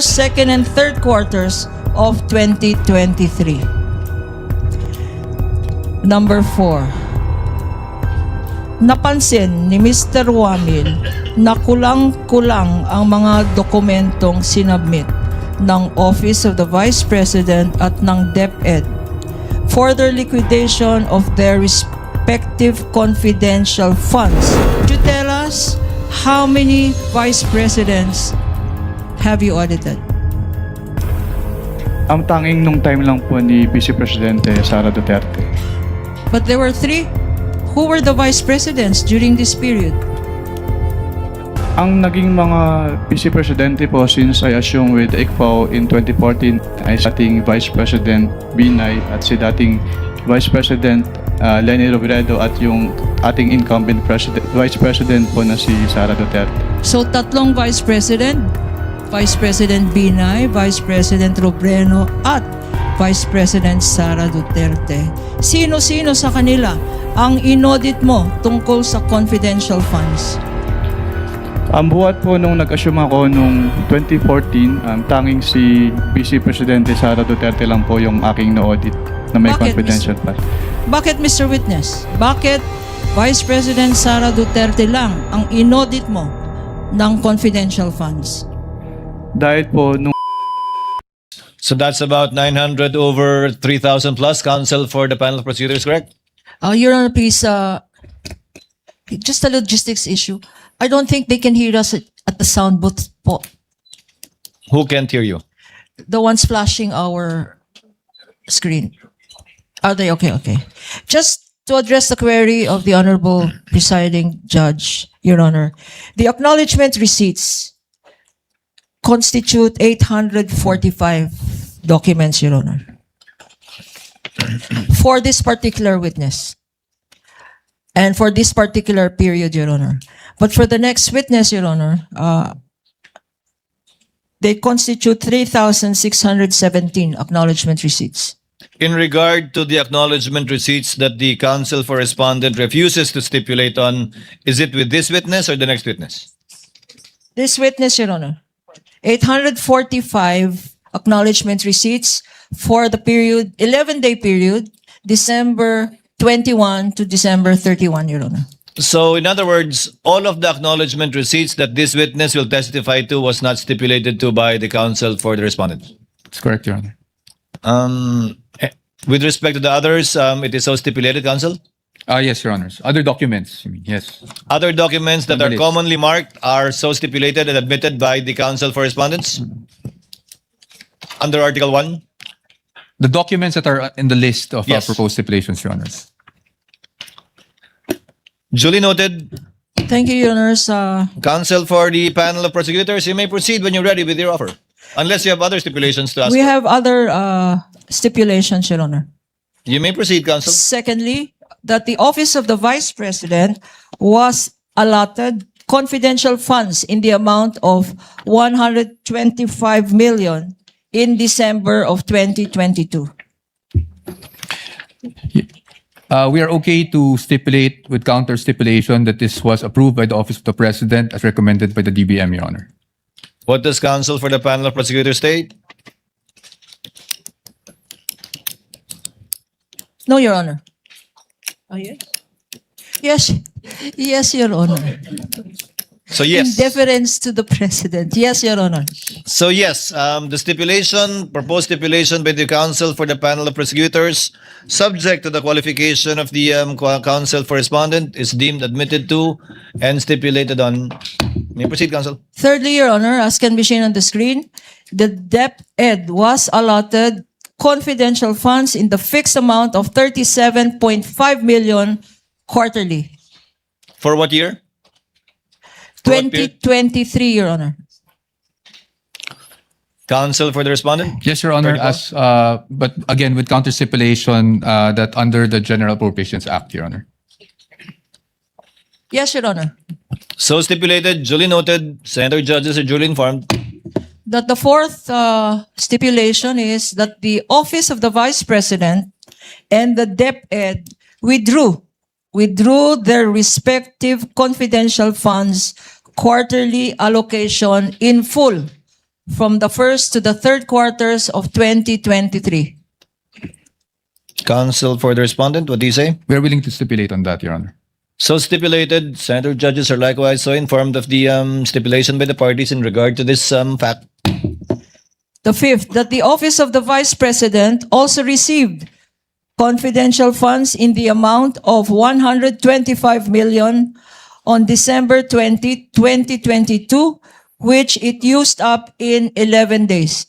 second and third quarters of 2023. Number 4. Napansin ni Mr. Wamil na kulang-kulang ang mga dokumentong sinubmit ng Office of the Vice President at ng DepEd for their liquidation of their respective confidential funds. Could you tell us how many vice presidents have you audited? Ang tanging nung time lang po ni Vice Presidente Sara Duterte. But there were 3. Who were the vice presidents during this period? Ang naging mga Vice Presidente po since I assume with ICFO in 2014 ay si dating Vice President Binay at si dating Vice President Leni Robredo at yung ating incumbent Vice President po na si Sara Duterte. So, 3 vice president, Vice President Binay, Vice President Robredo, at Vice President Sara Duterte. Sino-sino sa kanila ang inaudit mo tungkol sa confidential funds? Ang buhat po nung nag-assume ako nung 2014, tanging si Vice Presidente Sara Duterte lang po yung aking na-audit na may confidential fund. Bakit, Mr. Witness? Bakit Vice President Sara Duterte lang ang inaudit mo ng confidential funds? Dahil po nung So that's about 900 over 3,000 plus. Counsel for the panel of prosecutors, correct? Your Honor, please, just a logistics issue. I don't think they can hear us at the sound booth po. Who can't hear you? The ones flashing our screen. Are they okay? Okay. Just to address the query of the Honorable Presiding Judge, Your Honor, the acknowledgement receipts constitute 845 documents, Your Honor, for this particular witness and for this particular period, Your Honor. But for the next witness, Your Honor, they constitute 3,617 acknowledgement receipts. In regard to the acknowledgement receipts that the counsel for respondent refuses to stipulate on, is it with this witness or the next witness? This witness, Your Honor, 845 acknowledgement receipts for the period, 11-day period, December 21 to December 31, Your Honor. So in other words, all of the acknowledgement receipts that this witness will testify to was not stipulated to by the counsel for the respondent. That's correct, Your Honor. With respect to the others, it is so stipulated, counsel? Yes, Your Honors. Other documents, you mean, yes. Other documents that are Mabilis. commonly marked are so stipulated and admitted by the counsel for respondents? Under Article 1? The documents that are in the list of Yes. proposed stipulations, Your Honors. Duly noted. Thank you, Your Honors. Counsel for the panel of prosecutors, you may proceed when you're ready with your offer. Unless you have other stipulations to ask We for. have other stipulations, Your Honor. You may proceed, counsel. Secondly, that the office of the Vice President was allotted confidential funds in the amount of 125 million in December of 2022. We are okay to stipulate with counter stipulation that this was approved by the Office of the President as recommended by the DBM, Your Honor. What does counsel for the panel of prosecutors state? No, Your Honor. Oh, yes? Yes. Yes, Your Honor. So In yes. deference to the President. Yes, Your Honor. So yes, the stipulation, proposed stipulation by the counsel for the panel of prosecutors, subject to the qualification of the counsel for respondent, is deemed admitted to and stipulated on. May proceed, counsel. Thirdly, Your Honor, as can be seen on the screen, the DepEd was allotted confidential funds in the fixed amount of 37.5 million quarterly. For what year? For what period? 2023, Your Honor. Counsel for the respondent? Yes, Your Honor, as but again with counter stipulation that under the General Appropriations Act, Your Honor. Yes, Your Honor. So stipulated, duly noted, Senator judges are duly informed. That the fourth stipulation is that the office of the Vice President and the DepEd withdrew their respective confidential funds quarterly allocation in full from the first to the third quarters of 2023. Counsel for the respondent, what do you say? We are willing to stipulate on that, Your Honor. So stipulated. Senator judges are likewise so informed of the stipulation by the parties in regard to this fact. The fifth, that the office of the Vice President also received confidential funds in the amount of 125 million on December 20, 2022, which it used up in 11 days.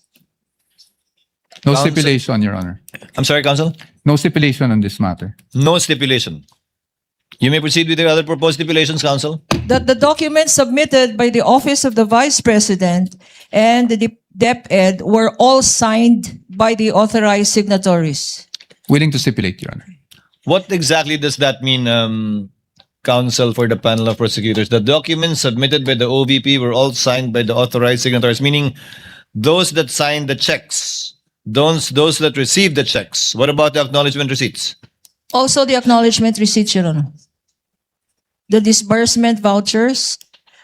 No Counsel- stipulation, Your Honor. I'm sorry, counsel? No stipulation on this matter. No stipulation. You may proceed with your other proposed stipulations, counsel. That the documents submitted by the office of the Vice President and the DepEd were all signed by the authorized signatories. Willing to stipulate, Your Honor. What exactly does that mean, counsel for the panel of prosecutors? The documents submitted by the OVP were all signed by the authorized signatories, meaning those that signed the checks, those that received the checks. What about the acknowledgement receipts? Also the acknowledgement receipts, Your Honor. The disbursement vouchers,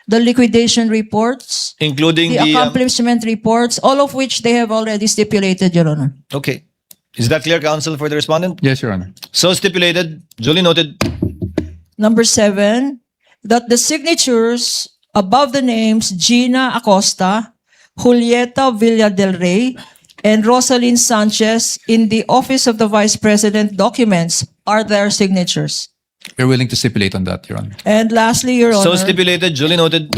the liquidation reports, Including the accomplishment reports, all of which they have already stipulated, Your Honor. Okay. Is that clear, counsel for the respondent? Yes, Your Honor. So stipulated, duly noted. Number 7, that the signatures above the names Gina Acosta, Julieta Villa del Rey, and Rosalyn Sanchez in the Office of the Vice President documents are their signatures. We're willing to stipulate on that, Your Honor. And lastly, Your So Honor, stipulated, duly noted.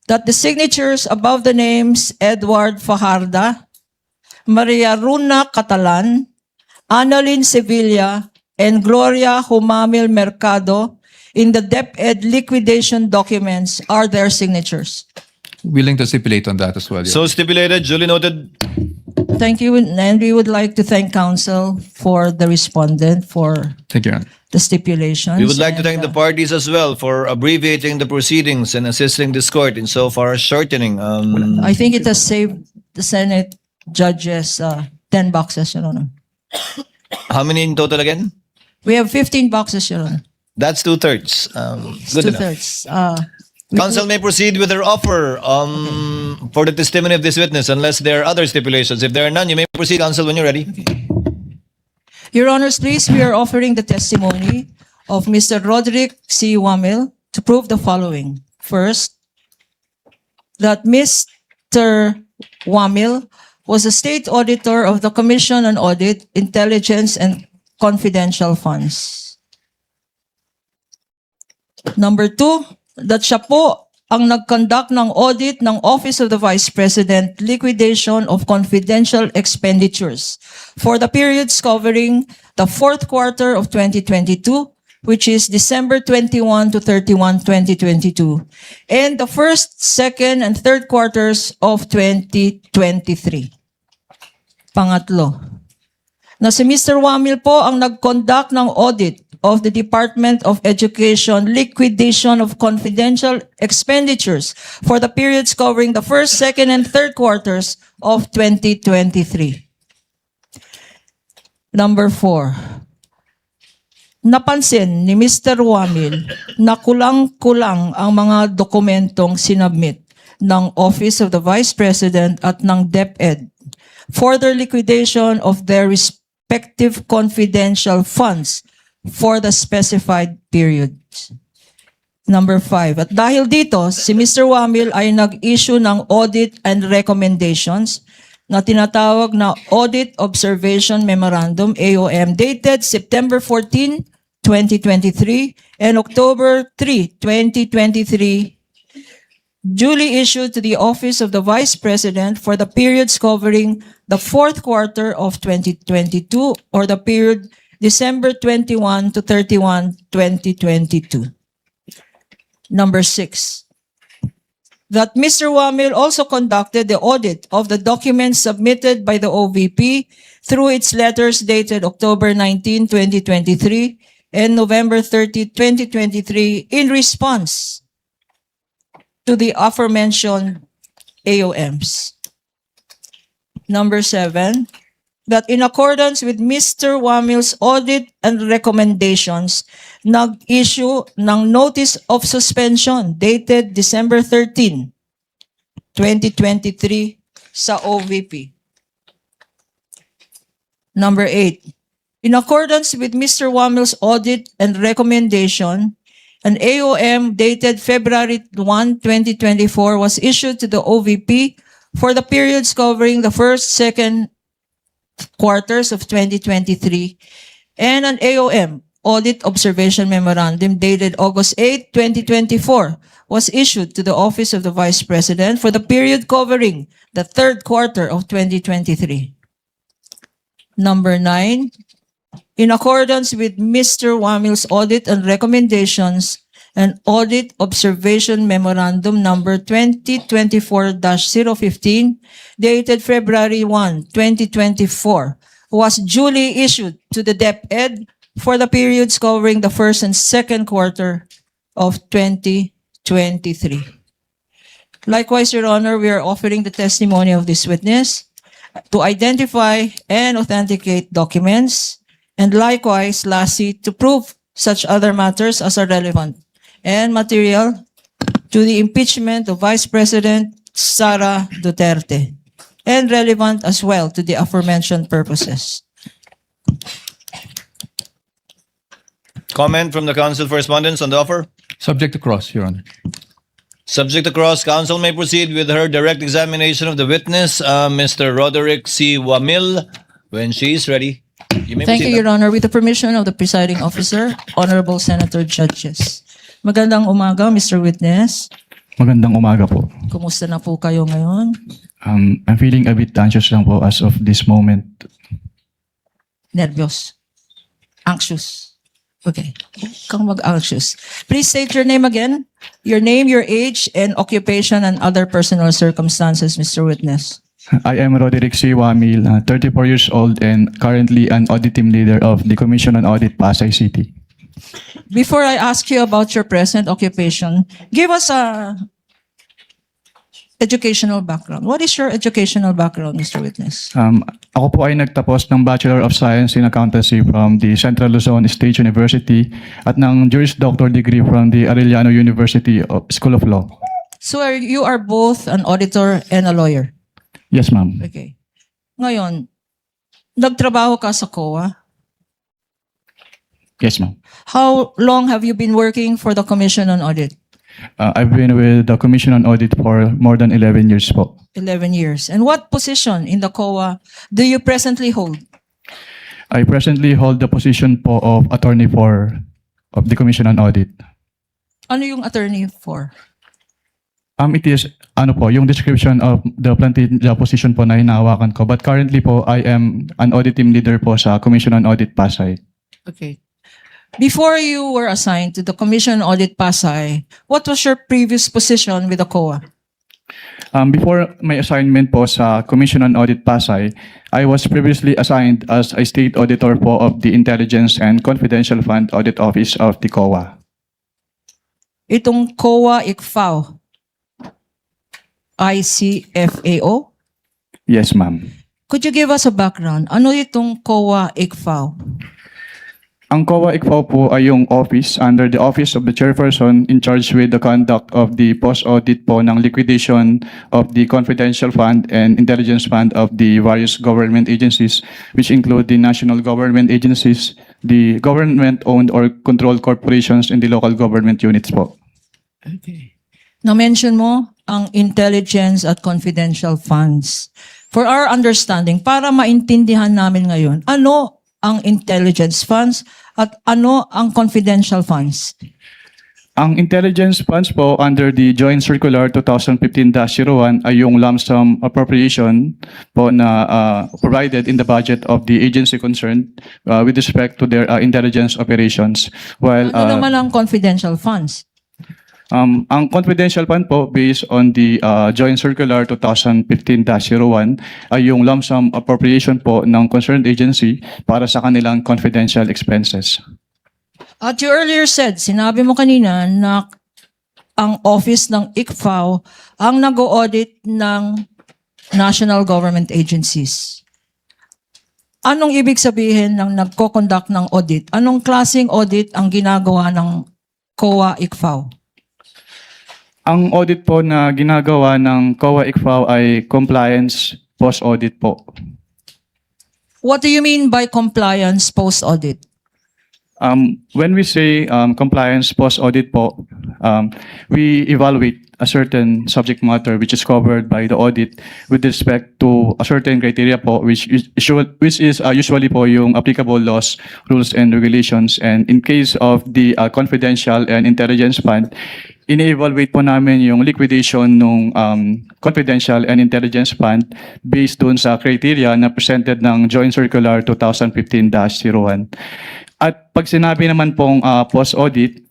that the signatures above the names Edward Fajarda, Maria Runa Catalan, Annalyn Sevilla, and Gloria Humamil Mercado in the DepEd liquidation documents are their signatures. Willing to stipulate on that as well, Your So stipulated, duly noted. Thank you, and we would like to thank counsel for the respondent for Thank you, Your Honor. the stipulations. We would like to And, thank the parties as well for abbreviating the proceedings and assisting this court in so far as shortening. I think it has saved the Senate judges 10 boxes, Your Honor. How many in total again? We have 15 boxes, Your Honor. That's 2/3. Good enough. Two-thirds. Counsel may proceed with their offer for the testimony of this witness unless there are other stipulations. If there are none, you may proceed, counsel, when you're ready. Your Honors, please, we are offering the testimony of Mr. Roderick C. Wamil to prove the following. First, that Mr. Wamil was a state auditor of the Commission on Audit, Intelligence, and Confidential Funds. Number 2, that siya po ang nag-conduct ng audit ng Office of the Vice President, liquidation of confidential expenditures for the periods covering the fourth quarter of 2022, which is December 21 to 31, 2022, and the first, second, and third quarters of 2023. Pangatlo, na si Mr. Wamil po ang nag-conduct ng audit of the Department of Education liquidation of confidential expenditures for the periods covering the first, second, and third quarters of 2023. Number 4. Napansin ni Mr. Wamil na kulang-kulang ang mga dokumentong sinubmit ng Office of the Vice President at ng DepEd for their liquidation of their respective confidential funds for the specified periods. Number 5. At dahil dito, si Mr. Wamil ay nag-issue ng audit and recommendations na tinatawag na Audit Observation Memorandum, AOM, dated September 14, 2023 and October 3, 2023, duly issued to the Office of the Vice President for the periods covering the fourth quarter of 2022 or the period December 21 to 31, 2022. Number 6. That Mr. Wamil also conducted the audit of the documents submitted by the OVP through its letters dated October 19, 2023 and November 30, 2023 in response to the aforementioned AOMs. Number 7. That in accordance with Mr. Wamil's audit and recommendations, nag-issue ng Notice of Suspension dated December 13, 2023 sa OVP. Number 8. In accordance with Mr. Wamil's audit and recommendation, an AOM dated February 1, 2024 was issued to the OVP for the periods covering the first, second quarters of 2023, and an AOM, Audit Observation Memorandum dated August 8, 2024, was issued to the Office of the Vice President for the period covering the third quarter of 2023. Number 9, in accordance with Mr. Wamil's audit and recommendations, an Audit Observation Memorandum number 2024-015, dated February 1, 2024, was duly issued to the DepEd for the periods covering the first and second quarter of 2023. Likewise, Your Honor, we are offering the testimony of this witness to identify and authenticate documents, and likewise, lastly, to prove such other matters as are relevant and material to the impeachment of Vice President Sara Duterte, and relevant as well to the aforementioned purposes. Comment from the counsel for respondents on the offer? Subject to cross, Your Honor. Subject to cross, counsel may proceed with her direct examination of the witness, Mr. Roderick C. Wamil, when she is ready. You may Thank you, proceed. Your Honor. With the permission of the presiding officer, Honorable Senator Judges. Magandang umaga, Mr. Witness. Magandang umaga po. Kumusta na po kayo ngayon? I'm feeling a bit anxious lang po as of this moment. Nervyos. Anxious. Okay. Kang mag-anxious. Please state your name again. Your name, your age, and occupation and other personal circumstances, Mr. Witness. I am Roderick C. Wamil, 34 years old and currently an audit team leader of the Commission on Audit, Pasay City. Before I ask you about your present occupation, give us a educational background. What is your educational background, Mr. Witness? Ako po ay nagtapos ng Bachelor of Science in Accountancy from the Central Luzon State University at ng Juris Doctor degree from the Arellano University School of Law. So you are both an auditor and a lawyer. Yes, ma'am. Okay. Ngayon, nagtrabaho ka sa COA. Yes, ma'am. How long have you been working for the Commission on Audit? I've been with the Commission on Audit for more than 11 years po. 11 years. And what position in the COA do you presently hold? I presently hold the position po of attorney of the Commission on Audit. Ano yung attorney for? It is, yung description of the position po na hinahawakan ko. But currently po, I am an audit team leader po sa Commission on Audit Pasay. Okay. Before you were assigned to the Commission on Audit Pasay, what was your previous position with the COA? Before my assignment po sa Commission on Audit Pasay, I was previously assigned as a state auditor po of the Intelligence and Confidential Fund Audit Office of the COA. Itong COA ICFAO, ICFAO? Yes, ma'am. Could you give us a background? Ano itong COA ICFAO? Ang COA ICFAO po ay yung office under the Office of the Chairperson in charge with the conduct of the post-audit po ng liquidation of the confidential fund and intelligence fund of the various government agencies, which include the national government agencies, the government-owned or controlled corporations, and the local government units po. Okay. Na-mention mo ang intelligence at confidential funds. For our understanding, para maintindihan namin ngayon, ano ang intelligence funds at ano ang confidential funds? Ang intelligence funds po under the Joint Circular 2015-01 ay yung lump sum appropriation po na provided in the budget of the agency concerned with respect to their intelligence operations. While Ano naman ang confidential funds? ang confidential fund po based on the Joint Circular 2015-01 ay yung lump sum appropriation po ng concerned agency para sa kanilang confidential expenses. At you earlier said, sinabi mo kanina na ang office ng ICFAO ang nag-audit ng national government agencies. Anong ibig sabihin ng nagko-conduct ng audit? Anong klaseng audit ang ginagawa ng COA ICFAO? Ang audit po na ginagawa ng COA ICFAO ay compliance post-audit po. What do you mean by compliance post-audit? When we say compliance post-audit po, we evaluate a certain subject matter which is covered by the audit with respect to a certain criteria po which is usually po yung applicable laws, rules, and regulations. And in case of the confidential and intelligence fund, ini-evaluate po namin yung liquidation ng confidential and intelligence fund based dun sa criteria na presented ng Joint Circular 2015-01. At pag sinabi naman pong post-audit,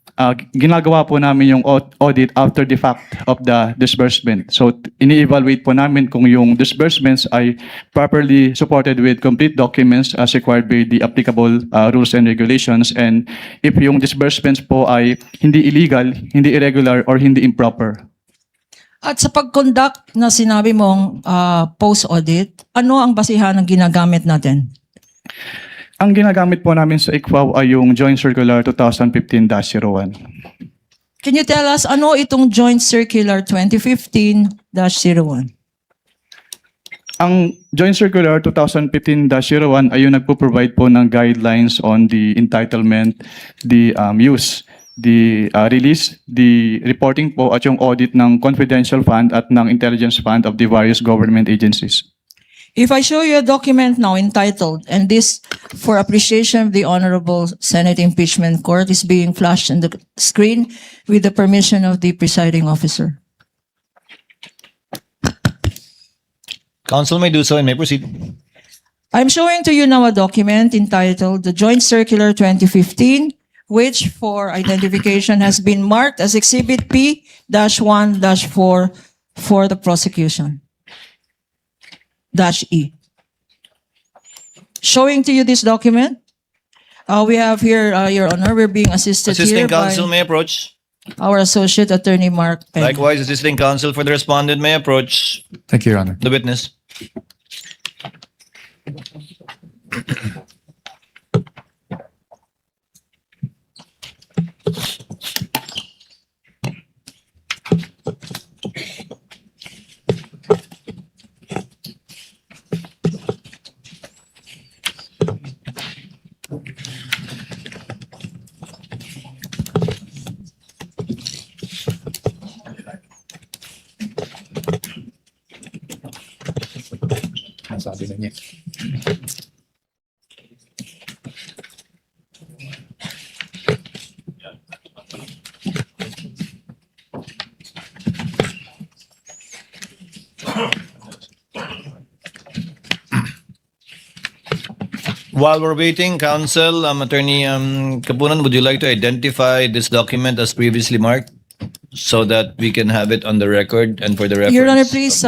ginagawa po namin yung audit after the fact of the disbursement. So, ini-evaluate po namin kung yung disbursements ay properly supported with complete documents as required by the applicable rules and regulations. And if yung disbursements po ay hindi illegal, hindi irregular, or hindi improper. At sa pag-conduct na sinabi mong post-audit, ano ang basihan ng ginagamit natin? Ang ginagamit po namin sa ICFAO ay yung Joint Circular 2015-01. Can you tell us ano itong Joint Circular 2015-01? Ang Joint Circular 2015-01 ay yung nagpo-provide po ng guidelines on the entitlement, the use, the release, the reporting po at yung audit ng confidential fund at ng intelligence fund of the various government agencies. If I show you a document now entitled, and this for appreciation of the Honorable Senate Impeachment Court is being flashed on the screen with the permission of the presiding officer. Council may do so and may proceed. I'm showing to you now a document entitled the Joint Circular 2015, which for identification has been marked as Exhibit P-1-4 for the prosecution. -E. Showing to you this document, we have here, Your Honor, we're being assisted Assisting here by counsel may approach. our Associate Attorney Mark Peng. Likewise, assisting counsel for the respondent may approach Thank you, Your Honor. the witness. Sabi na niya. While we're waiting, counsel, Attorney Kapunan, would you like to identify this document as previously marked so that we can have it on the record and for the reference? Your Honor, please,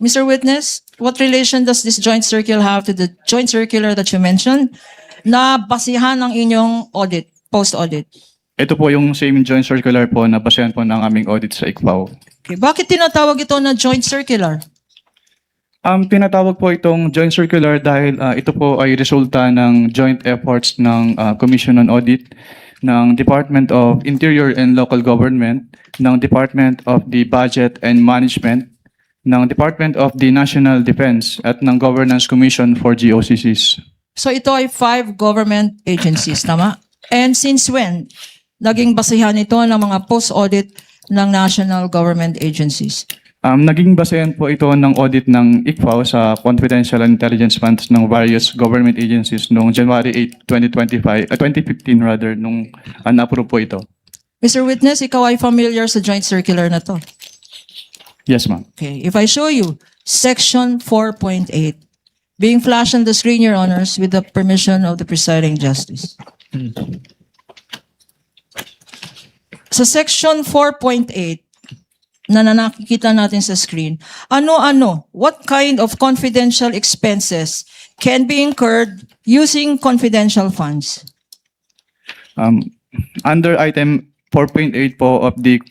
Mr. Witness, what relation does this joint circular have to the joint circular that you mentioned na basihan ng inyong audit, post-audit? Ito po yung same Joint Circular po na basehan po ng aming audit sa ICFAO. Okay. Bakit tinatawag ito na joint circular? Tinatawag po itong Joint Circular dahil ito po ay resulta ng joint efforts ng Commission on Audit, ng Department of Interior and Local Government, ng Department of the Budget and Management, ng Department of the National Defense, at ng Governance Commission for GOCCs. So ito ay 5 government agencies, tama? And since when naging basihan ito ng mga post-audit ng national government agencies? Naging basehan po ito ng audit ng ICFAO sa confidential and intelligence funds ng various government agencies noong January 8, 2015 rather, nung na-approve po ito. Mr. Witness, ikaw ay familiar sa joint circular na to? Yes, ma'am. Okay, if I show you section 4.8 being flashed on the screen, Your Honors, with the permission of the presiding justice. Sa section 4.8 na nakikita natin sa screen, ano-ano, what kind of confidential expenses can be incurred using confidential funds? Under item 4.8 po of the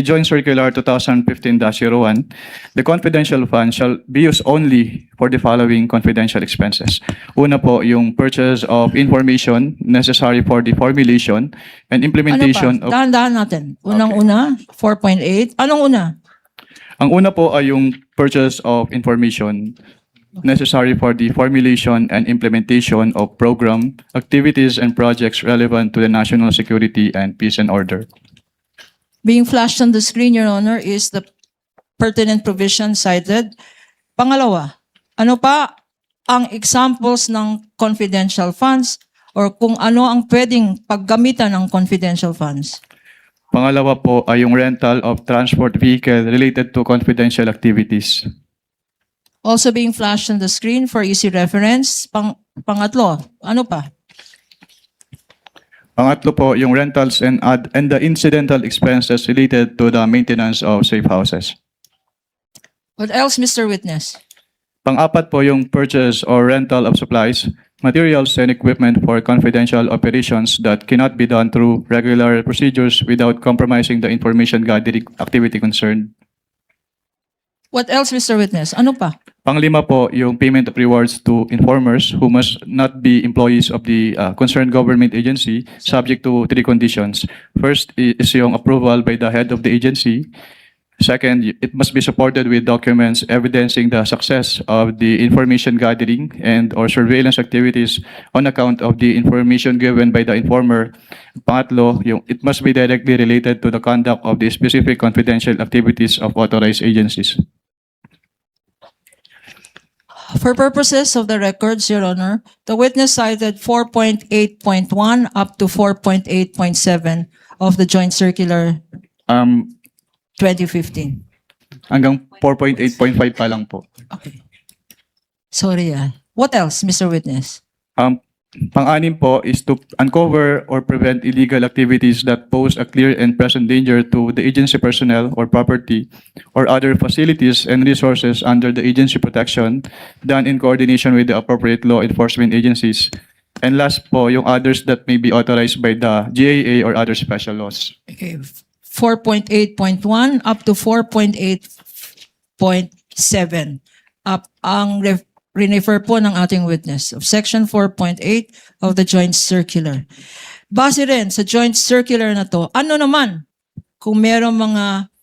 Joint Circular 2015-01, the confidential fund shall be used only for the following confidential expenses. Una po, yung purchase of information necessary for the formulation and Ano implementation pa? of... Dahan-dahan natin. Unang-una, 4.8. Anong una? Ang una po ay yung purchase of information necessary for the formulation and implementation of program, activities, and projects relevant to the national security and peace and order. Being flashed on the screen, Your Honor, is the pertinent provision cited. Pangalawa, ano pa ang examples ng confidential funds or kung ano ang pwedeng paggamitan ng confidential funds? Pangalawa po ay yung rental of transport vehicle related to confidential activities. Also being flashed on the screen for easy reference. Pangatlo, ano pa? Pangatlo po, yung rentals and the incidental expenses related to the maintenance of safe houses. What else, Mr. Witness? Pang-apat po, yung purchase or rental of supplies, materials, and equipment for confidential operations that cannot be done through regular procedures without compromising the information gathering activity concerned. What else, Mr. Witness? Ano pa? Panglima po, yung payment of rewards to informers who must not be employees of the concerned government agency, subject to three conditions. First is yung approval by the head of the agency. Second, it must be supported with documents evidencing the success of the information gathering and or surveillance activities on account of the information given by the informer. Pangatlo, it must be directly related to the conduct of the specific confidential activities of authorized agencies. For purposes of the records, Your Honor, the witness cited 4.8.1 up to 4.8.7 of the Joint Circular 2015. Hanggang 4.8.5 pa lang po. Okay. Sorry. What else, Mr. Witness? Pang-anim po is to uncover or prevent illegal activities that pose a clear and present danger to the agency personnel or property or other facilities and resources under the agency protection done in coordination with the appropriate law enforcement agencies. And last po, yung others that may be authorized by the GAA or other special laws. Okay. 4.8.1 up to 4.8.7. Refer po ng ating witness of Section 4.8 of the Joint Circular. Base rin sa Joint Circular na to, ano naman kung merong mga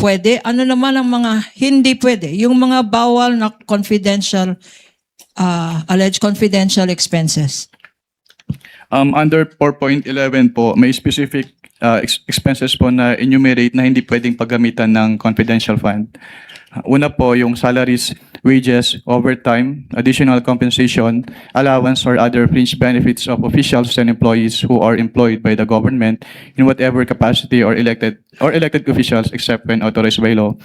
pwede, ano naman ang mga hindi pwede, yung mga bawal na confidential, alleged confidential expenses. Under 4.11 po, may specific expenses po na enumerate na hindi pwedeng paggamitan ng confidential fund. Una po, yung salaries, wages, overtime, additional compensation, allowance, or other fringe benefits of officials and employees who are employed by the government in whatever capacity or elected officials except when authorized by law.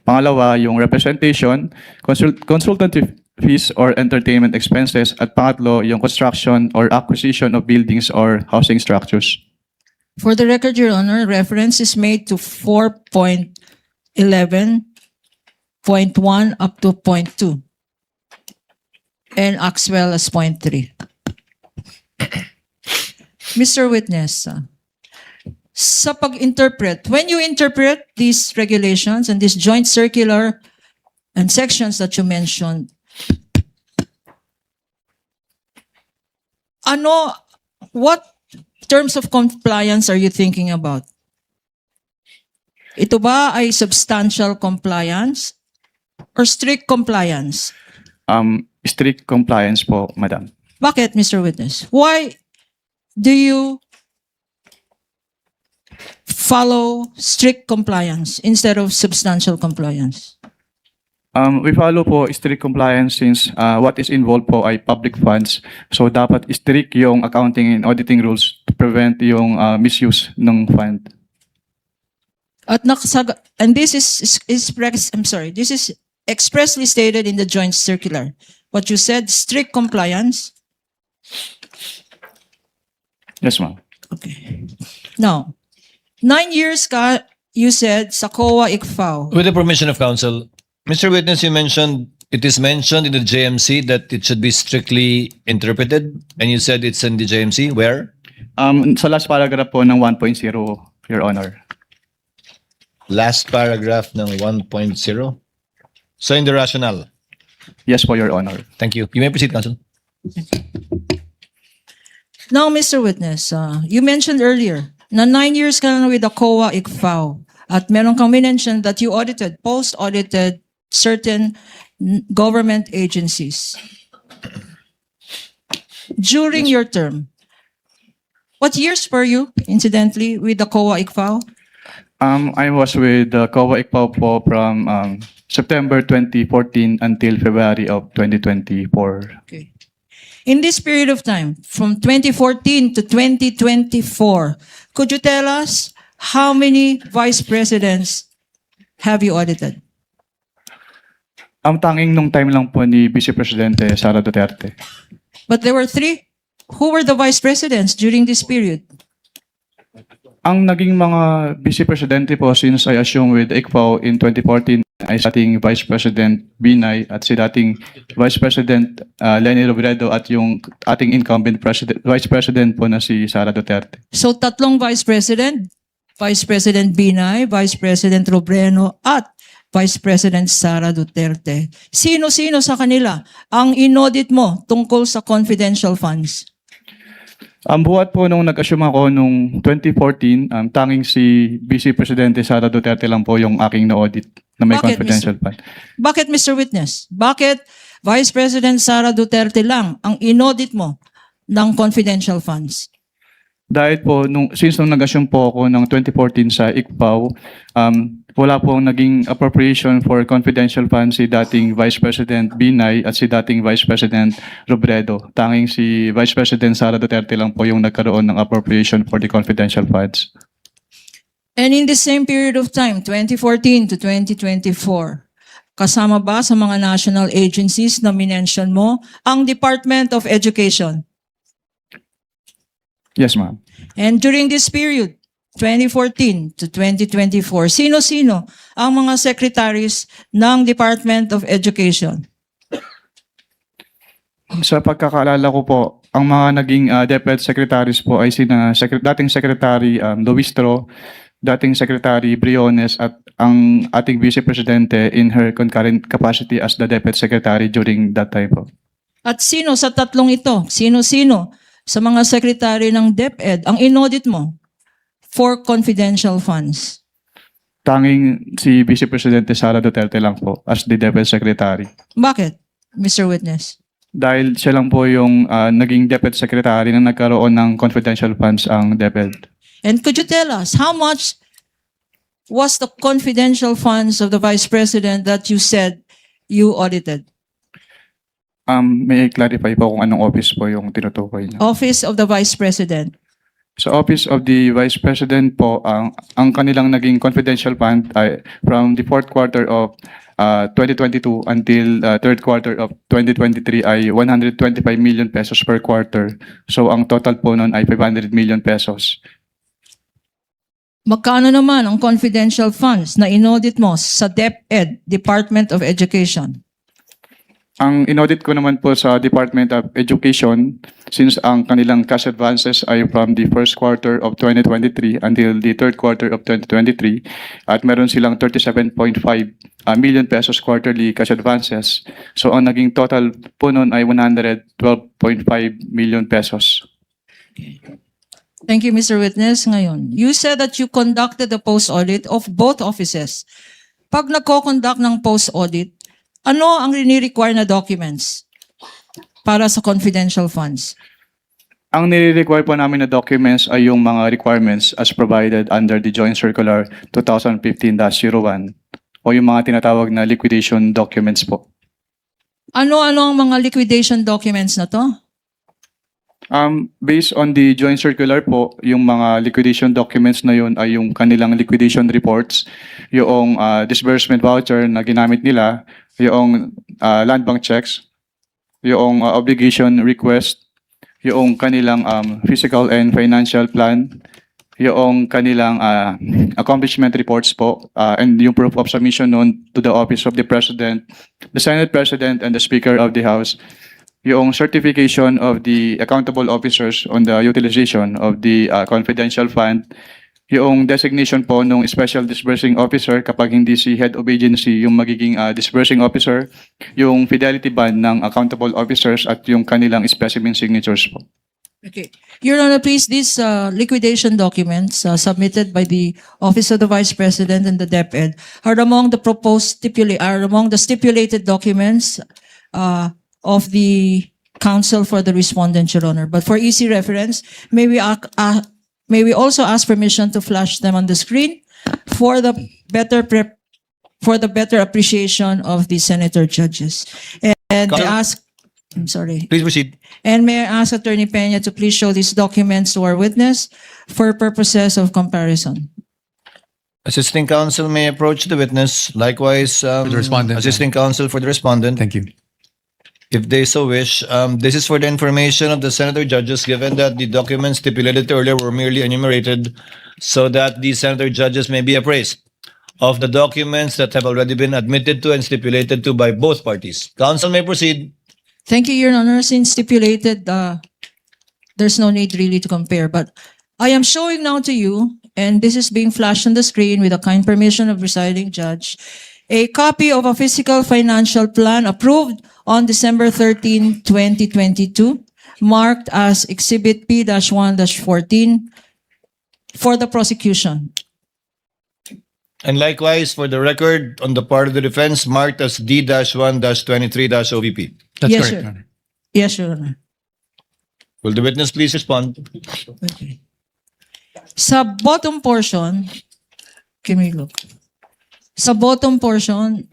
Pangalawa, yung representation, consultative fees or entertainment expenses. At pangatlo, yung construction or acquisition of buildings or housing structures. For the record, Your Honor, reference is made to 4.11.1 up to 0.2 and as well as 0.3. Mr. Witness, sa pag-interpret, when you interpret these regulations and this joint circular and sections that you mentioned, what terms of compliance are you thinking about? Ito ba ay substantial compliance or strict compliance? Strict compliance po, Madam. Bakit, Mr. Witness? Why do you follow strict compliance instead of substantial compliance? We follow po strict compliance since what is involved po ay public funds. So dapat strict yung accounting and auditing rules to prevent yung misuse ng fund. And this is expressly stated in the joint circular. What you said, strict compliance. Yes, ma'am. Okay. Now, 9 years ka, you said, sa COA ICFAO. With the permission of counsel, Mr. Witness, it is mentioned in the JMC that it should be strictly interpreted, and you said it's in the JMC. Where? Sa last paragraph po ng 1.0, Your Honor. Last paragraph ng 1.0. So in the rationale. Yes po, Your Honor. Thank you. You may proceed, Counsel. Now, Mr. Witness, you mentioned earlier na 9 years ka na with the COA ICFAO at meron kang mention that you post-audited certain government agencies. During your term, what years were you, incidentally, with the COA ICFAO? I was with the COA ICPAO po from September 2014 until February of 2024. Okay. In this period of time, from 2014 to 2024, could you tell us how many vice presidents have you audited? Ang tanging nung time lang po ni Vice Presidente Sara Duterte. But there were 3. Who were the vice presidents during this period? Ang naging mga Vice Presidente po since I assumed with ICPAO in 2014 ay si dating Vice President Binay at si dating Vice President Leni Robredo at yung ating incumbent Vice President po na si Sara Duterte. So 3 vice president, Vice President Binay, Vice President Robredo, at Vice President Sara Duterte. Sino-sino sa kanila ang inaudit mo tungkol sa confidential funds? Ang buhat po nung nag-assume ako nung 2014, tanging si Vice Presidente Sara Duterte lang po yung aking na-audit na may Bakit, confidential fund. Bakit, Mr. Witness? Bakit Vice President Sara Duterte lang ang inaudit mo ng confidential funds? Dahil po, since nung nag-assume po ako ng 2014 sa ICPAO, wala po naging appropriation for confidential funds si dating Vice President Binay at si dating Vice President Robredo. Tanging si Vice President Sara Duterte lang po yung nagkaroon ng appropriation for the confidential funds. And in the same period of time, 2014 to 2024, kasama ba sa mga national agencies na minention mo ang Department of Education? Yes, ma'am. And during this period, 2014 to 2024, sino-sino ang mga secretaries ng Department of Education? Sa pagkakaalala ko po, ang mga naging DepEd secretaries po ay sina dating Secretary Luistro, dating Secretary Briones at ang ating Vice Presidente in her concurrent capacity as the DepEd Secretary during that time po. At sino sa tatlong ito? Sino-sino sa mga secretary ng DepEd ang inaudit mo for confidential funds? Tanging si Vice Presidente Sara Duterte lang po as the DepEd Secretary. Bakit, Mr. Witness? Dahil siya lang po yung naging DepEd Secretary na nagkaroon ng confidential funds ang DepEd. And could you tell us how much was the confidential funds of the Vice President that you said you audited? May I clarify po kung anong office po yung tinutukoy niyo? Office of the Vice President. Sa Office of the Vice President po, ang kanilang naging confidential fund ay from the fourth quarter of 2022 until third quarter of 2023 ay 125 million pesos per quarter. So ang total po nun ay 500 million pesos. Magkano naman ang confidential funds na inaudit mo sa DepEd, Department of Education? Ang inaudit ko naman po sa Department of Education, since ang kanilang cash advances ay from the first quarter of 2023 until the third quarter of 2023, at meron silang 37.5 million pesos quarterly cash advances. So ang naging total po nun ay 112.5 million pesos. Thank you, Mr. Witness. Ngayon, you said that you conducted the post-audit of both offices. Pag nagko-conduct ng post-audit, ano ang rini-require na documents para sa confidential funds? Ang nire-require po namin na documents ay yung mga requirements as provided under the Joint Circular 2015-01 o yung mga tinatawag na liquidation documents po. Ano-ano ang mga liquidation documents na to? Based on the Joint Circular po, yung mga liquidation documents na yun ay yung kanilang liquidation reports, yung disbursement voucher na ginamit nila, yung land bank checks, yung obligation request, yung kanilang physical and financial plan, yung kanilang accomplishment reports po, and yung proof of submission noon to the Office of the President, the Senate President, and the Speaker of the House. yung certification of the accountable officers on the utilization of the confidential fund, yung designation po ng special disbursing officer kapag hindi si head of agency yung magiging disbursing officer, yung fidelity band ng accountable officers at yung kanilang specimen signatures po. Okay. Your Honor, please, these liquidation documents submitted by the Office of the Vice President and the DepEd are among the stipulated documents of the counsel for the respondent, Your Honor. But for easy reference, may we also ask permission to flash them on the screen for the better appreciation of the senator judges. And I ask, I'm sorry. Please proceed. And may I ask Attorney Peña to please show these documents to our witness for purposes of comparison. Assisting counsel may approach the witness. Likewise, the respondent. assisting counsel for the respondent. Thank you. If they so wish, this is for the information of the senator judges, given that the documents stipulated earlier were merely enumerated so that the senator judges may be appraised of the documents that have already been admitted to and stipulated to by both parties. Counsel may proceed. Thank you, Your Honor. Since stipulated, there's no need really to compare. But I am showing now to you, and this is being flashed on the screen with the kind permission of presiding judge, a copy of a fiscal financial plan approved on December 13, 2022, marked as Exhibit P-1-14 for the prosecution. And likewise, for the record, on the part of the defense, marked as D-1-23-OVP. That's Yes, correct, sir. Your Honor. Yes, Your Honor. Will the witness please respond? Okay. Sa bottom portion, can we look? Sa bottom portion,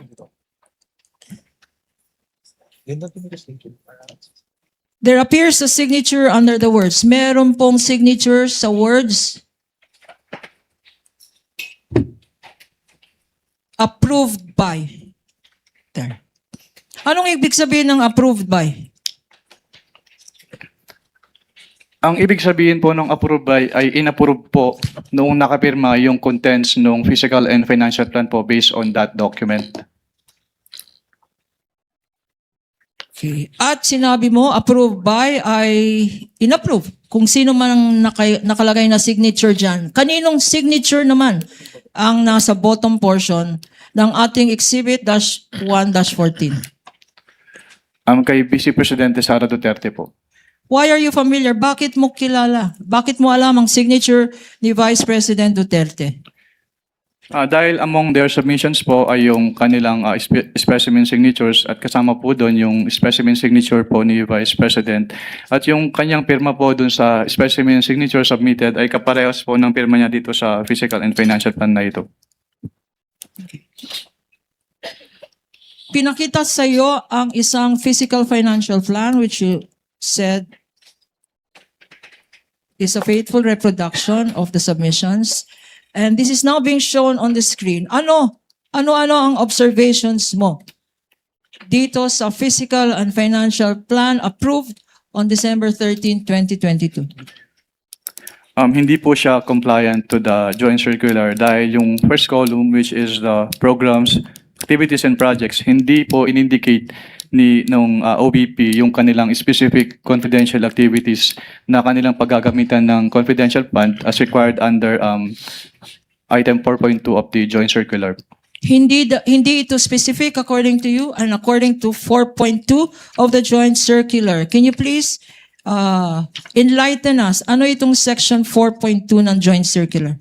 there appears a signature under the words. Meron pong signature sa words approved by. There. Anong ibig sabihin ng approved by? Ang ibig sabihin po ng approve by ay inapprove po noong nakapirma yung contents ng physical and financial plan po based on that document. Okay. At sinabi mo, approved by ay inapprove. Kung sino man ang nakalagay na signature dyan. Kaninong signature naman ang nasa bottom portion ng ating Exhibit -1-14? Kay Vice Presidente Sara Duterte po. Why are you familiar? Bakit mo kilala? Bakit mo alam ang signature ni Vice President Duterte? Dahil among their submissions po ay yung kanilang specimen signatures at kasama po doon yung specimen signature po ni Vice President. At yung kanyang pirma po doon sa specimen signature submitted ay kaparehas po ng pirma niya dito sa physical and financial plan na ito. Pinakita sa iyo ang isang physical financial plan which you said is a faithful reproduction of the submissions. And this is now being shown on the screen. Ano ang observations mo dito sa physical and financial plan approved on December 13, 2022? Hindi po siya compliant to the joint circular dahil yung first column which is the programs, activities and projects, hindi po in-indicate nung OBP yung kanilang specific confidential activities na kanilang paggagamitan ng confidential fund as required under item 4.2 of the joint circular. Hindi ito specific according to you and according to 4.2 of the joint circular. Can you please enlighten us? Ano itong section 4.2 ng joint circular?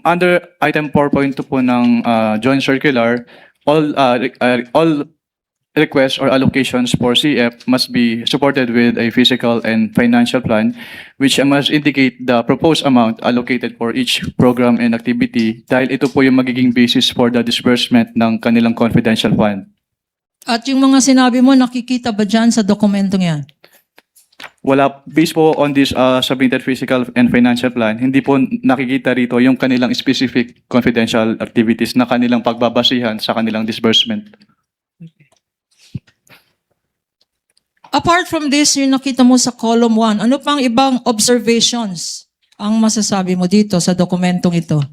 Under item 4.2 po ng joint circular, all requests or allocations for CF must be supported with a physical and financial plan which must indicate the proposed amount allocated for each program and activity dahil ito po yung magiging basis for the disbursement ng kanilang confidential fund. At yung mga sinabi mo, nakikita ba dyan sa dokumentong yan? Wala, based po on this submitted physical and financial plan, hindi po nakikita rito yung kanilang specific confidential activities na kanilang pagbabasihan sa kanilang disbursement. Apart from this, yung nakita mo sa column 1, ano pang ibang observations ang masasabi mo dito sa dokumentong ito?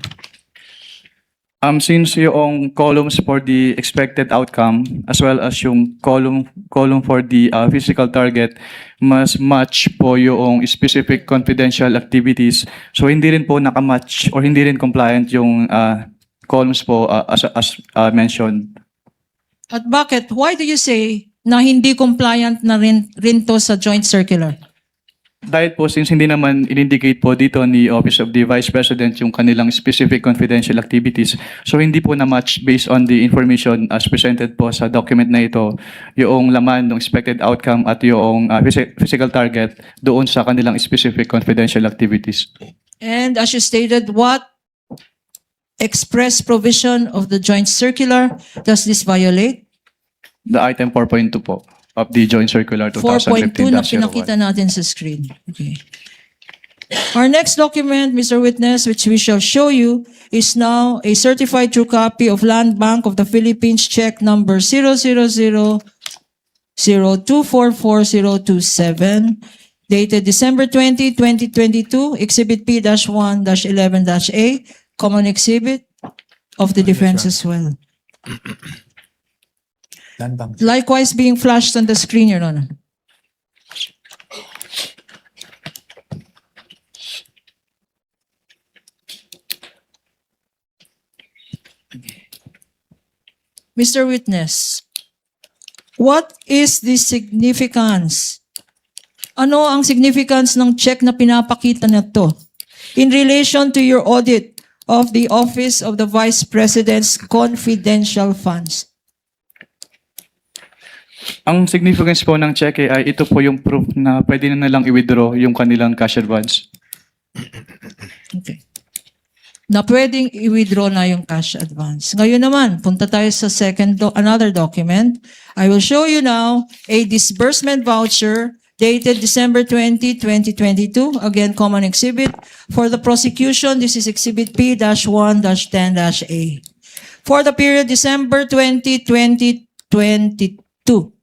Since yung columns for the expected outcome as well as yung column for the physical target mas match po yung specific confidential activities. So hindi rin po nakamatch or hindi rin compliant yung columns po as mentioned. At bakit? Why do you say na hindi compliant na rin to sa joint circular? Dahil po since hindi naman in-indicate po dito ni Office of the Vice President yung kanilang specific confidential activities, so hindi po na-match based on the information as presented po sa document na ito, yung laman ng expected outcome at yung physical target doon sa kanilang specific confidential activities. And as you stated, what express provision of the joint circular does this violate? The item 4.2 po of the Joint Circular 4.2 na 2015-01. pinakita natin sa screen. Okay. Our next document, Mr. Witness, which we shall show you, is now a certified true copy of Land Bank of the Philippines check number 00002444027, dated December 20, 2022, Exhibit P-1-11-A, common exhibit of the defense as well. Likewise being flashed on the screen, Your Honor. Mr. Witness, what is the significance? Ano ang significance ng check na pinapakita na to in relation to your audit of the Office of the Vice President's confidential funds? Ang significance po ng cheque ay ito po yung proof na pwede na nilang i-withdraw yung kanilang cash advance. Okay. Na pwedeng i-withdraw na yung cash advance. Ngayon naman, punta tayo sa another document. I will show you now a disbursement voucher dated December 20, 2022. Again, common exhibit. For the prosecution, this is Exhibit P-1-10-A. For the period December 20, 2022.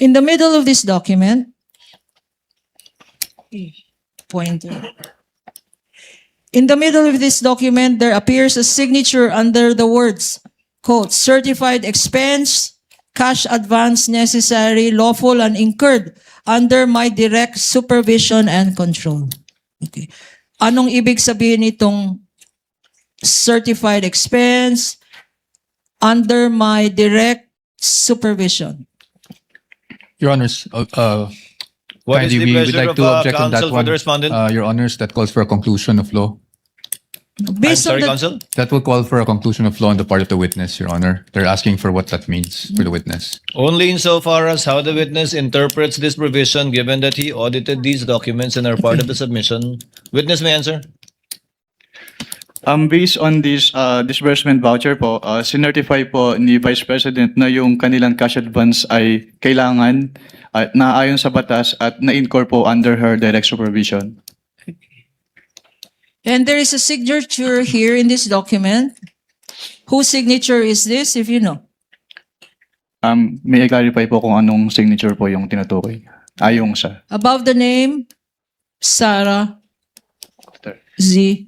In the middle of this document, pointer. In the middle of this document, there appears a signature under the words, quote, certified expense, cash advance necessary, lawful and incurred under my direct supervision and control. Okay. Anong ibig sabihin nitong certified expense under my direct supervision? Your Honors, What is kindly, the we would pleasure like of to object on that counsel for one. the respondent? Your Honors, that calls for a conclusion of law. I'm Based on sorry, the, counsel. That will call for a conclusion of law on the part of the witness, Your Honor. They're asking for what that means for the witness. Only insofar as how the witness interprets this provision, given that he audited these documents and are part of the submission. Witness may answer. Based on this disbursement voucher po, sinertify po ni Vice President na yung kanilang cash advance ay kailangan at naayon sa batas at na-incur po under her direct supervision. and there is a signature here in this document. Whose signature is this, if you know? May i-clarify po kung anong signature po yung tinutukoy. Ayong sa Above the name, Sara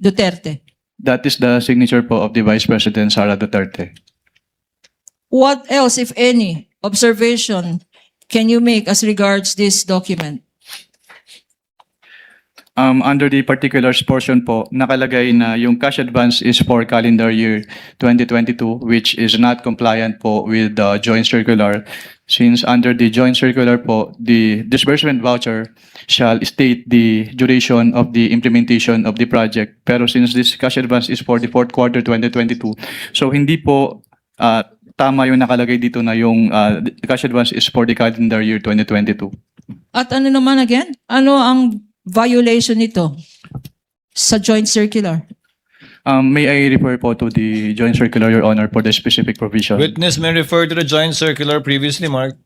Duterte. That is the signature po of the Vice President, Sara Duterte. What else, if any, observation can you make as regards this document? Under the particulars portion po, nakalagay na yung cash advance is for calendar year 2022, which is not compliant po with the joint circular. Since under the joint circular po, the disbursement voucher shall state the duration of the implementation of the project. Pero since this cash advance is for the fourth quarter 2022, so hindi po tama yung nakalagay dito na yung cash advance is for the calendar year 2022. At ano naman again? Ano ang violation nito sa joint circular? May I refer po to the joint circular, Your Honor, for the specific provision? Witness may refer to the joint circular previously marked.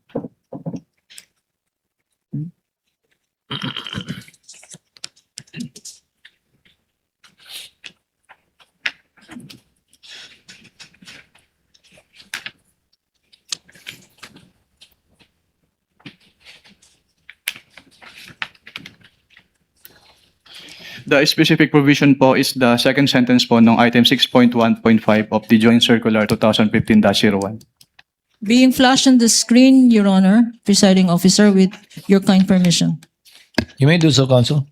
The specific provision po is the second sentence po ng item 6.1.5 of the Joint Circular 2015-01. Being flashed on the screen, Your Honor, presiding officer, with your kind permission. You may do so, Counsel.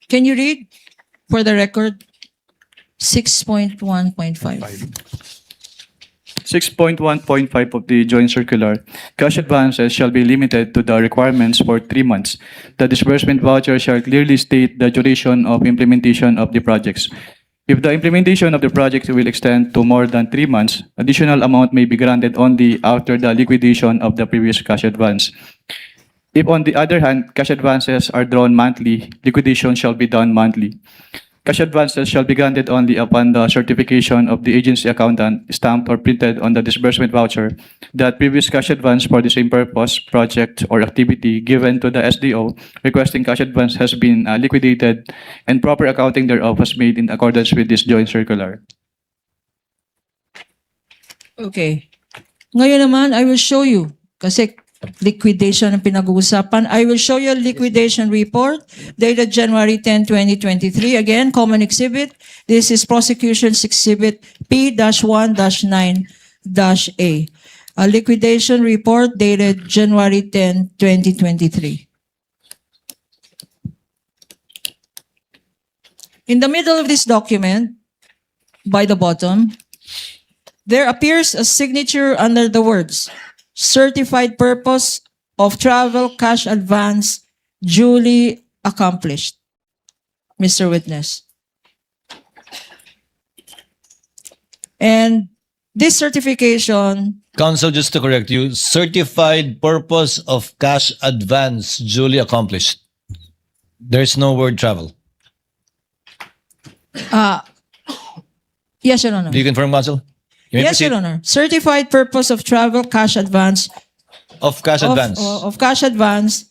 Can you read, for the record, 6.1.5? 6.1.5 of the Joint Circular, cash advances shall be limited to the requirements for 3 months. The disbursement voucher shall clearly state the duration of implementation of the projects. If the implementation of the project will extend to more than 3 months, additional amount may be granted only after the liquidation of the previous cash advance. If, on the other hand, cash advances are drawn monthly, liquidation shall be done monthly. Cash advances shall be granted only upon the certification of the agency accountant stamped or printed on the disbursement voucher that previous cash advance for the same purpose, project, or activity given to the SDO requesting cash advance has been liquidated and proper accounting thereof was made in accordance with this joint circular. Okay. Ngayon naman, I will show you. Kasi liquidation ang pinag-uusapan. I will show you a liquidation report dated January 10, 2023. Again, common exhibit. This is prosecution's exhibit P-1-9-A. A liquidation report dated January 10, 2023. In the middle of this document, by the bottom, there appears a signature under the words, certified purpose of travel cash advance duly accomplished. Mr. Witness. And this certification, Counsel, just to correct you, certified purpose of cash advance duly accomplished. There's no word travel. yes, Your Honor. Do you confirm, Counsel? You may Yes, proceed. Your Honor. Certified purpose of travel cash advance Of cash advance. of cash advance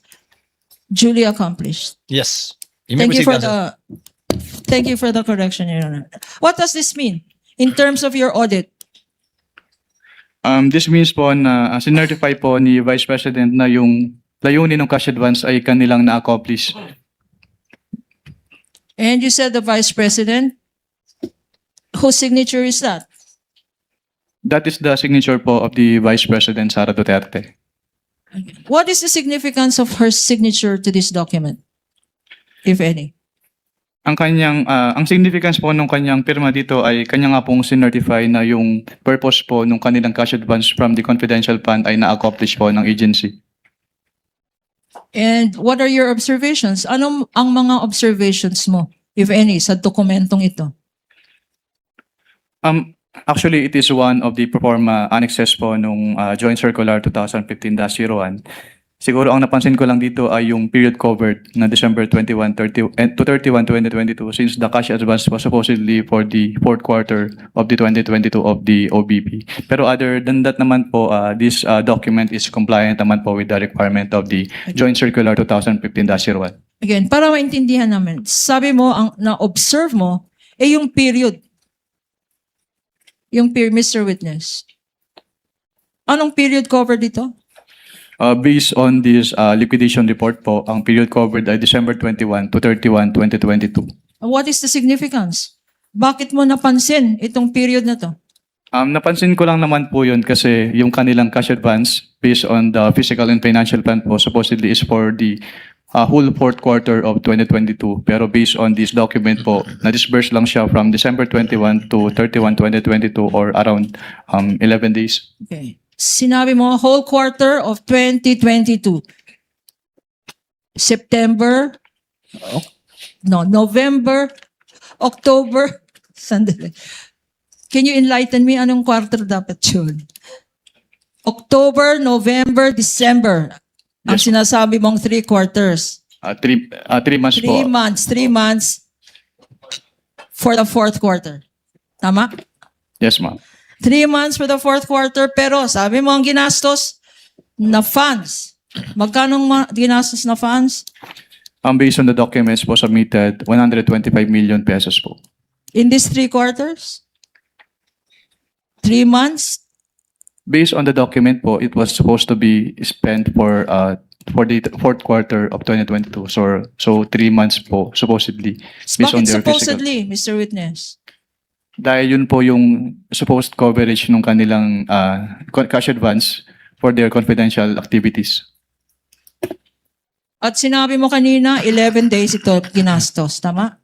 duly accomplished. Yes. You may Thank you proceed, for Counsel. thank you for the correction, Your Honor. What does this mean in terms of your audit? This means po na sinertify po ni Vice President na yung layunin ng cash advance ay kanilang na-accomplish. And you said the Vice President, whose signature is that? That is the signature po of the Vice President Sara Duterte. What is the significance of her signature to this document, if any? Ang significance po ng kanyang pirma dito ay kanya nga pong sinertify na yung purpose po ng kanilang cash advance from the confidential fund ay na-accomplish po ng agency. And what are your observations? Ano ang mga observations mo, if any, sa dokumentong ito? Actually, it is one of the proforma annexes po nung Joint Circular 2015-01. Siguro ang napansin ko lang dito ay yung period covered na December 21 to 31, 2022 since the cash advance was supposedly for the fourth quarter of the 2022 of the OBP. Pero other than that naman po, this document is compliant naman po with the requirement of the Joint Circular 2015-01. Again, para maintindihan namin, sabi mo, ang na-observe mo, yung period. Yung period, Mr. Witness. Anong period covered dito? Based on this liquidation report po, ang period covered ay December 21 to 31, 2022. What is the significance? Bakit mo napansin itong period na to? Napansin ko lang naman po yun kasi yung kanilang cash advance based on the physical and financial plan po supposedly is for the whole fourth quarter of 2022. Pero based on this document po, na-disburse lang siya from December 21 to 31, 2022 or around 11 days. Okay. Sinabi mo, whole quarter of 2022. November, October, sandali. Can you enlighten me anong quarter dapat yun? October, November, December. Ang sinasabi mong 3 quarters. 3 months po. 3 months for the fourth quarter. Tama? Yes, ma'am. 3 months for the fourth quarter, pero sabi mo ang ginastos na funds. Magkano ginastos na funds? Based on the documents po submitted, 125 million pesos po. In these 3 quarters? 3 months? Based on the document po, it was supposed to be spent for for the fourth quarter of 2022. So 3 months po, supposedly. Based on Bakit their physical. supposedly, Mr. Witness? Dahil yun po yung supposed coverage ng kanilang cash advance for their confidential activities. At sinabi mo kanina, 11 days ito ginastos, tama?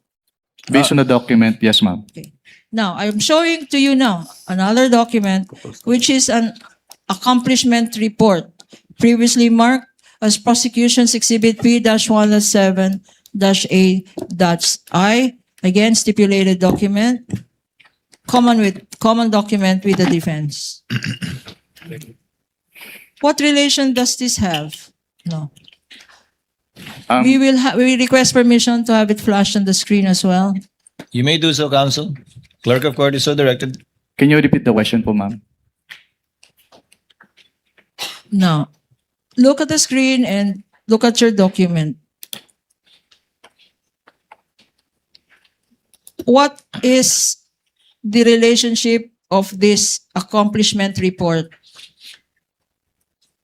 Based on the document, yes, ma'am. Okay. Now, I'm showing to you now another document which is an accomplishment report previously marked as Prosecution's Exhibit P-107-A-I. Again, stipulated document. Common document with the defense. What relation does this have? No. We request permission to have it flashed on the screen as well. You may do so, counsel. Clerk of court is so directed. Can you repeat the question po, ma'am? Now, look at the screen and look at your document. What is the relationship of this accomplishment report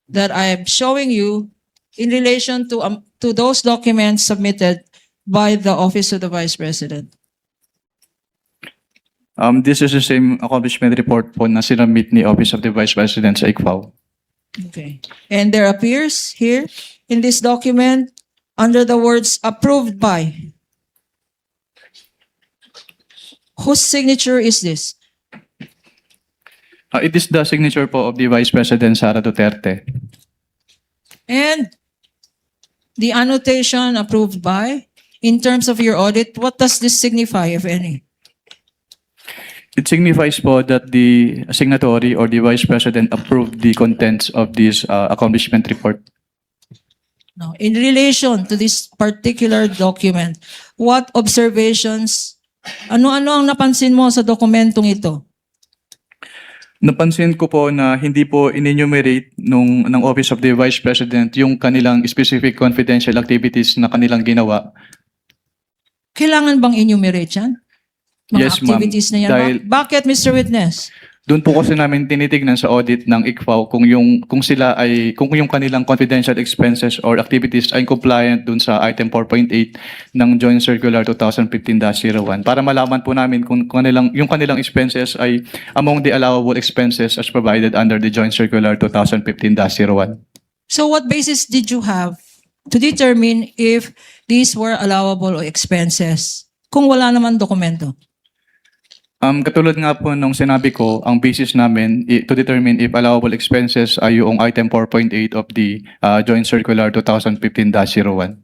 that I am showing you in relation to those documents submitted by the Office of the Vice President? This is the same accomplishment report po na sinabit ni Office of the Vice President sa ICFAO. Okay. And there appears here in this document under the words approved by. Whose signature is this? It is the signature po of the Vice President Sara Duterte. And the annotation approved by, in terms of your audit, what does this signify, if any? It signifies po that the signatory or the Vice President approved the contents of this accomplishment report. Now, in relation to this particular document, what observations, ano-ano ang napansin mo sa dokumentong ito? Napansin ko po na hindi po in-enumerate ng Office of the Vice President yung kanilang specific confidential activities na kanilang ginawa. Kailangan bang enumerate yan? Mga Yes, ma'am. activities na yan? Dahil- Bakit, Mr. Witness? Doon po kasi namin tinitignan sa audit ng ICFAO kung yung kanilang confidential expenses or activities ay compliant doon sa item 4.8 ng Joint Circular 2015-01 para malaman po namin kung yung kanilang expenses ay among the allowable expenses as provided under the Joint Circular 2015-01. So what basis did you have to determine if these were allowable expenses kung wala naman dokumento? Katulad nga po nung sinabi ko, ang basis namin to determine if allowable expenses ay yung item 4.8 of the Joint Circular 2015-01.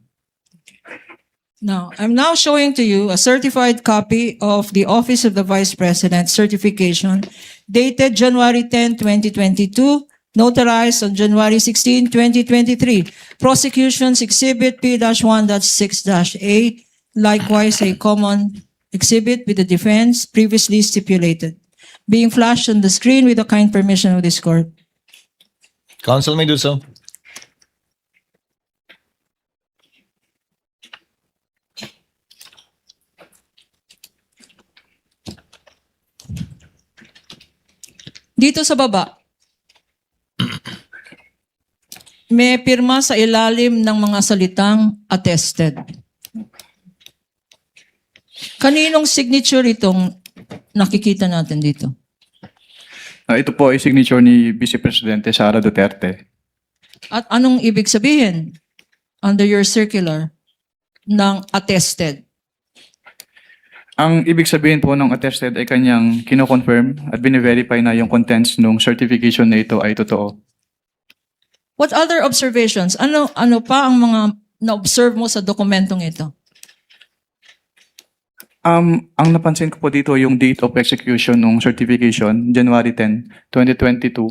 Now, I'm now showing to you a certified copy of the Office of the Vice President certification dated January 10, 2022, notarized on January 16, 2023. Prosecution's Exhibit P-1.6-A, likewise a common exhibit with the defense previously stipulated, being flashed on the screen with the kind permission of this court. Counsel may do so. Dito sa baba, may pirma sa ilalim ng mga salitang attested. Kaninong signature itong nakikita natin dito? Ito po ay signature ni Vice Presidente Sara Duterte. At anong ibig sabihin under your circular ng attested? Ang ibig sabihin po ng attested ay kanyang kino-confirm at bine-verify na yung contents ng certification na ito ay totoo. What other observations? Ano pa ang mga na-observe mo sa dokumentong ito? Ang napansin ko po dito yung date of execution ng certification, January 10, 2022.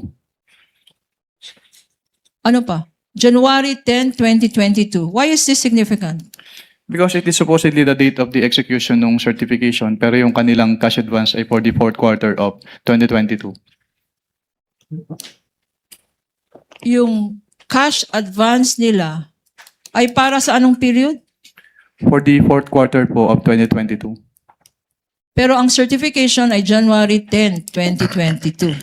Ano pa? January 10, 2022. Why is this significant? Because it is supposedly the date of the execution ng certification, pero yung kanilang cash advance ay for the fourth quarter of 2022. Yung cash advance nila ay para sa anong period? For the fourth quarter po of 2022. Pero ang certification ay January 10, 2022.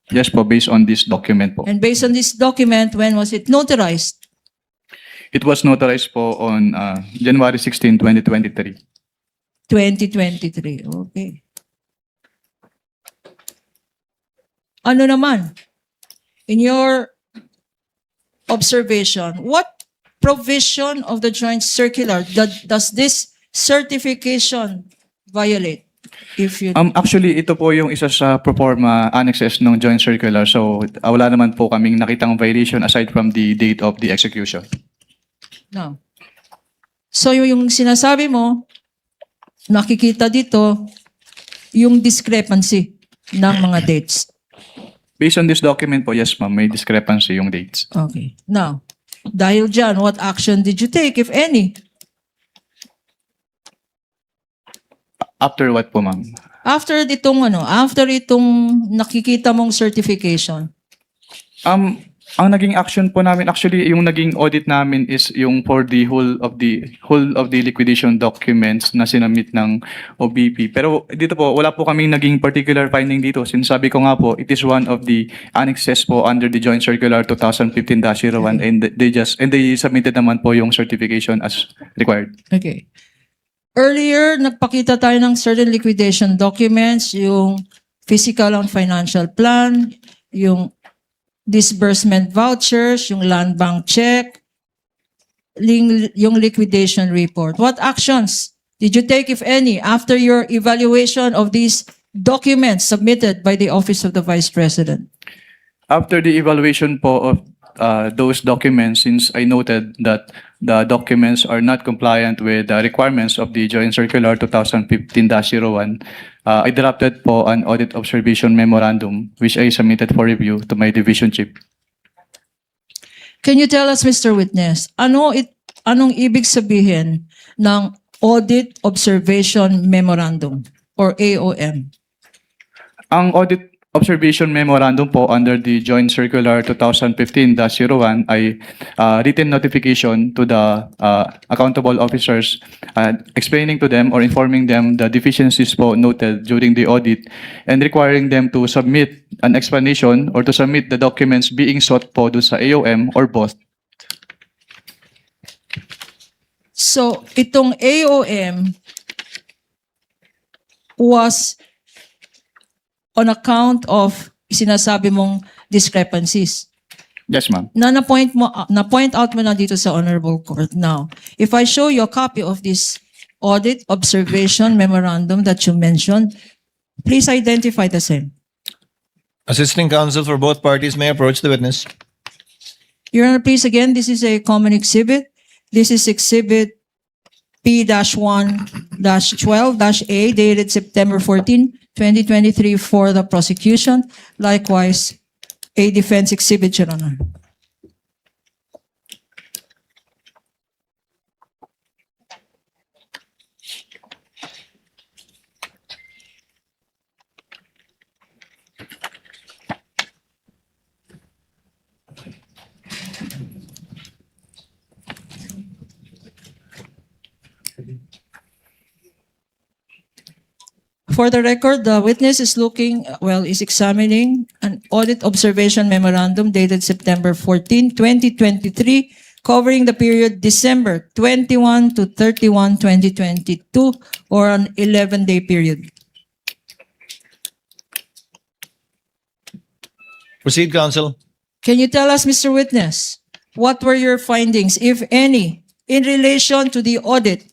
Yes po, based on this document po. And based on this document, when was it notarized? It was notarized po on January 16, 2023. 2023. Okay. Ano naman, in your observation, what provision of the joint circular does this certification violate? If you Actually, ito po yung isa sa proforma annexes ng joint circular. So, wala naman po kaming nakitang violation aside from the date of the execution. no. So yung sinasabi mo, nakikita dito yung discrepancy ng mga dates. Based on this document po, yes ma'am, may discrepancy yung dates. Okay. Now, dahil dyan, what action did you take, if any? After what po ma'am? After itong nakikita mong certification. Ang naging action po namin, actually, yung naging audit namin is yung for the whole of the liquidation documents na sinamit ng OBP. Pero dito po, wala po kaming naging particular finding dito. Sinasabi ko nga po, it is one of the annexes po under the Joint Circular 2015-01 and they submitted naman po yung certification as required. Okay. Earlier, nagpakita tayo ng certain liquidation documents, yung physical and financial plan, yung disbursement vouchers, yung land bank check, yung liquidation report. What actions did you take, if any, after your evaluation of these documents submitted by the Office of the Vice President? After the evaluation po of those documents, since I noted that the documents are not compliant with the requirements of the Joint Circular 2015-01, I drafted po an audit observation memorandum which I submitted for review to my division chief. Can you tell us, Mr. Witness, anong ibig sabihin ng Audit Observation Memorandum or AOM? Ang audit observation memorandum po under the Joint Circular 2015-01 ay written notification to the accountable officers explaining to them or informing them the deficiencies po noted during the audit and requiring them to submit an explanation or to submit the documents being sought po dun sa AOM or both. So, itong AOM was on account of sinasabi mong discrepancies. Yes, ma'am. Na-point out mo na dito sa Honorable Court. Now, if I show you a copy of this audit observation memorandum that you mentioned, please identify the same. Assisting counsel for both parties may approach the witness. Your Honor, please again, this is a common exhibit. This is exhibit P-1-12-A dated September 14, 2023 for the prosecution. Likewise, a defense exhibit, Your Honor. For the record, the witness is examining an audit observation memorandum dated September 14, 2023, covering the period December 21 to 31, 2022, or an 11-day period. Proceed, counsel. Can you tell us, Mr. Witness, what were your findings, if any, in relation to the audit